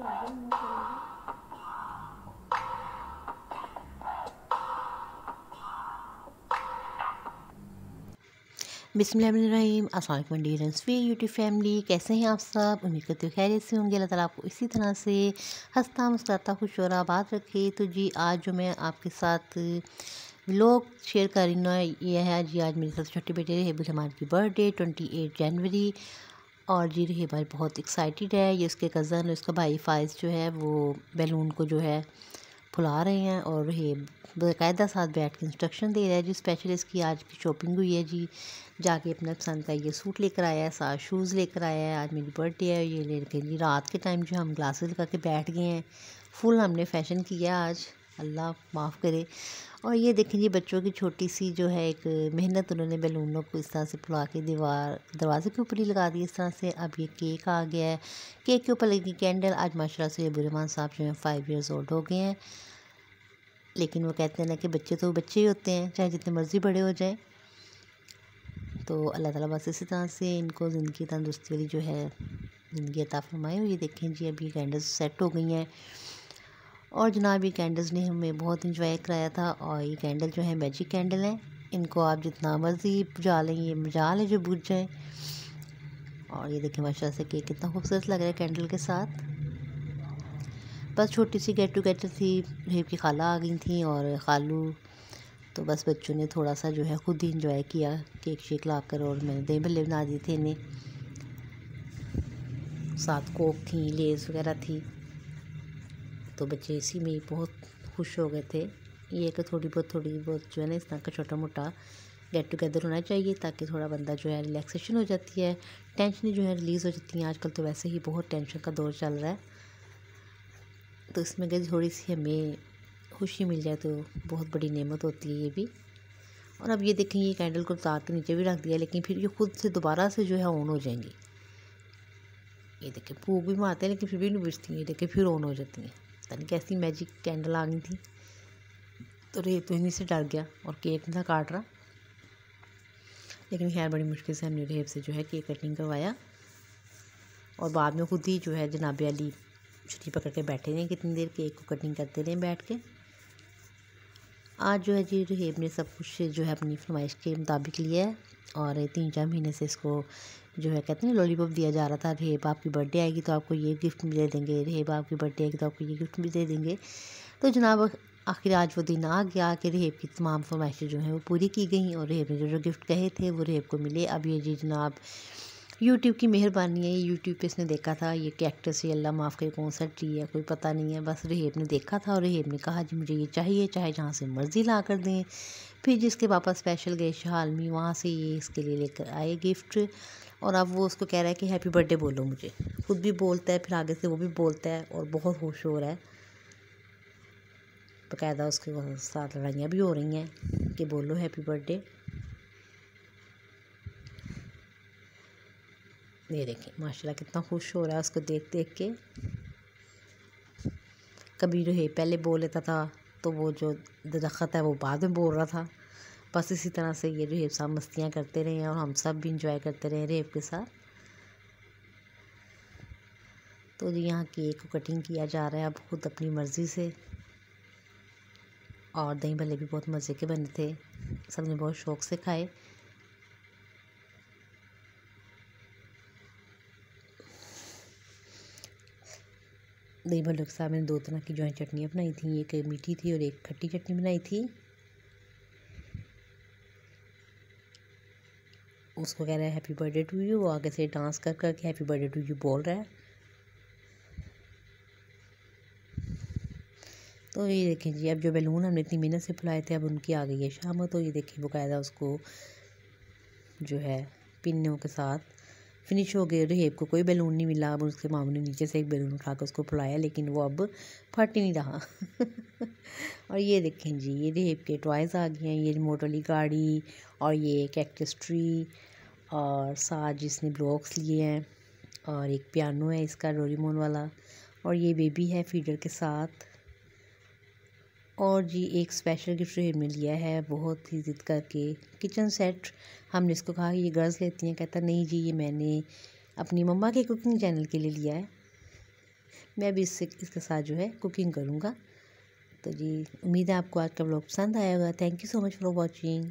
बिस्मिल्लाहिर्रहमानिर्रहीम। अस्सलाम वालेकुम डियर एंड यूट्यूब फैमिली, कैसे हैं आप सब? उम्मीद करती हूँ खैरियत से होंगे। अल्लाह ताला आपको इसी तरह से हंसता मुस्कुराता खुश और आबाद रखे। तो जी आज जो मैं आपके साथ व्लॉग शेयर कर रही हूँ ये है जी, आज मेरे सबसे छोटे बेटे रेहेबुल हमान की बर्थडे 28 जनवरी। और जी रेहेब आज बहुत एक्साइटेड है। ये उसके कज़न और उसका भाई फाइज जो है वो बैलून को जो है फुला रहे हैं और रेहेब बाकायदा साथ बैठ के इंस्ट्रक्शन दे रहा है जी। स्पेशल इसकी आज की शॉपिंग हुई है जी, जाके अपना पसंद का ये सूट लेकर आया है, साथ शूज़ लेकर आया है। आज मेरी बर्थडे है, ये लेके जी रात के टाइम जो हम ग्लासेस लगा के बैठ गए हैं, फुल हमने फ़ैशन किया आज, अल्लाह माफ़ करे। और ये देखें जी बच्चों की छोटी सी जो है एक मेहनत, उन्होंने बैलूनों को इस तरह से फुला के दरवाजे के ऊपर ही लगा दी इस तरह से। अब ये केक आ गया है, केक के ऊपर लगी कैंडल। आज माशाल्लाह से रेहेबुल रहमान साहब जो हैं 5 ईयर्स ओल्ड हो गए हैं। लेकिन वो कहते हैं ना कि बच्चे तो बच्चे ही होते हैं, चाहे जितने मर्ज़ी बड़े हो जाएं। तो अल्लाह ताला बस इसी तरह से इनको ज़िंदगी तंदुरुस्ती वाली जो है ज़िंदगी अता फरमाए। और ये देखें जी अभी कैंडल्स सेट हो गई हैं और जनाब ये कैंडल्स ने हमें बहुत इंजॉय कराया था। और ये कैंडल जो है मैजिक कैंडल हैं, इनको आप जितना मर्ज़ी बुझा लें, ये मजाल है जो बुझ जाए। और ये देखें माशाल्लाह से केक कितना खूबसूरत लग रहा है कैंडल के साथ। बस छोटी सी गेट टुगेदर थी, रेहेब की खाला आ गई थी और खालू, तो बस बच्चों ने थोड़ा सा जो है ख़ुद ही इंजॉय किया केक शेक लाकर। और मैंने दही भल्ले बना दिए थे इन्हें, साथ कोक थी, लेज़ वगैरह थी। तो बच्चे इसी में बहुत खुश हो गए थे। ये कि थोड़ी बहुत जो है ना इस तरह का छोटा मोटा गेट टुगेदर होना चाहिए, ताकि थोड़ा बंदा जो है रिलैक्सेशन हो जाती है, टेंशन जो है रिलीज़ हो जाती हैं। आजकल तो वैसे ही बहुत टेंशन का दौर चल रहा है, तो इसमें अगर थोड़ी सी हमें खुशी मिल जाए तो बहुत बड़ी नेमत होती है ये भी। और अब ये देखें ये कैंडल को तार के नीचे भी रख दिया, लेकिन फिर ये खुद से दोबारा से जो है ऑन हो जाएंगी। ये देखें फूक भी मारते हैं लेकिन फिर भी नहीं बुझती, ये देखें फिर ऑन हो जाती हैं। पता नहीं कैसी मैजिक कैंडल आ गई थी। तो रेहेब तो इन्हीं से डर गया और केक नहीं था काट रहा, लेकिन खैर बड़ी मुश्किल से हमने रेहेब से जो है केक कटिंग करवाया। और बाद में खुद ही जो है जनाब अली छुरी पकड़ के बैठे रहे, कितनी देर केक को कटिंग करते रहे बैठ के। आज जो है जी रेहेब ने सब कुछ जो है अपनी फरमाइश के मुताबिक लिया है। और 3-4 महीने से इसको जो है कहते हैं लॉलीपॉप दिया जा रहा था, रेहेब आपकी बर्थडे आएगी तो आपको ये गिफ्ट भी दे देंगे, रेहेब आपकी बर्थडे आएगी तो आपको ये गिफ्ट भी दे देंगे। तो जनाब आखिर आज वो दिन आ गया कि रेहेब की तमाम फरमाइशें जो हैं वो पूरी की गई और रेहेब ने जो गिफ्ट कहे थे वो रेहेब को मिले। अब ये जी जनाब यूट्यूब की मेहरबानी है, यूट्यूब पे इसने देखा था ये कैक्टस से, अल्लाह माफ़ करे कौन सा ट्री है कोई पता नहीं है, बस रेहेब ने देखा था और रेहेब ने कहा जी मुझे ये चाहिए, चाहे जहाँ से मर्ज़ी ला कर दें। फिर जिसके पापा स्पेशल गए शालमी, वहाँ से ये इसके लिए लेकर आए गिफ्ट। और अब वो उसको कह रहा है कि हैप्पी बर्थडे बोलो मुझे, खुद भी बोलता है फिर आगे से वो भी बोलता है और बहुत खुश हो रहा है। बाकायदा उसके साथ लड़ाइयाँ भी हो रही हैं कि बोलो हैप्पी बर्थडे। ये देखें माशाल्लाह कितना खुश हो रहा है उसको देख देख के। कभी रेहेब पहले बोल लेता था तो वो जो दरख्त है वो बाद में बोल रहा था। बस इसी तरह से ये रेहेब साहब मस्तियाँ करते रहे और हम सब भी इंजॉय करते रहे रेहेब के साथ। तो जी यहाँ केक को कटिंग किया जा रहा है अब खुद अपनी मर्ज़ी से। और दही भल्ले भी बहुत मज़े के बने थे, सबने बहुत शौक़ से खाए। दही भल्लों के साथ मैंने 2 तरह की जो है चटनियाँ बनाई थी, एक मीठी थी और एक खट्टी चटनी बनाई थी। उसको कह रहा है हैप्पी बर्थडे टू यू, वो आगे से डांस कर कर के हैप्पी बर्थडे टू यू बोल रहा है। तो ये देखें जी अब जो बैलून हमने इतनी मेहनत से फुलाए थे अब उनकी आ गई है शाम। तो ये देखिए बाकायदा उसको जो है पिन्नों के साथ फिनिश हो गए। रेहेब को कोई बैलून नहीं मिला, अब उसके मामू ने नीचे से एक बैलून उठा कर उसको फुलाया, लेकिन वो अब फट ही नहीं रहा। और ये देखें जी ये रेहेब के टॉयज़ आ गए हैं, ये रिमोट वाली गाड़ी और ये कैक्टस ट्री और साथ जिसने ब्लॉक्स लिए हैं और एक पियानो है इसका डोरेमोन वाला। और ये बेबी है फीडर के साथ। और जी एक स्पेशल गिफ्ट रेहेब ने लिया है बहुत ही ज़िद करके, किचन सेट। हमने इसको कहा कि ये गर्ल्स लेती हैं, कहता नहीं जी ये मैंने अपनी मम्मा के कुकिंग चैनल के लिए लिया है। मैं भी इसके साथ जो है कुकिंग करूँगा। तो जी उम्मीद है आपको आज का ब्लॉग पसंद आया होगा। Thank you so much for watching.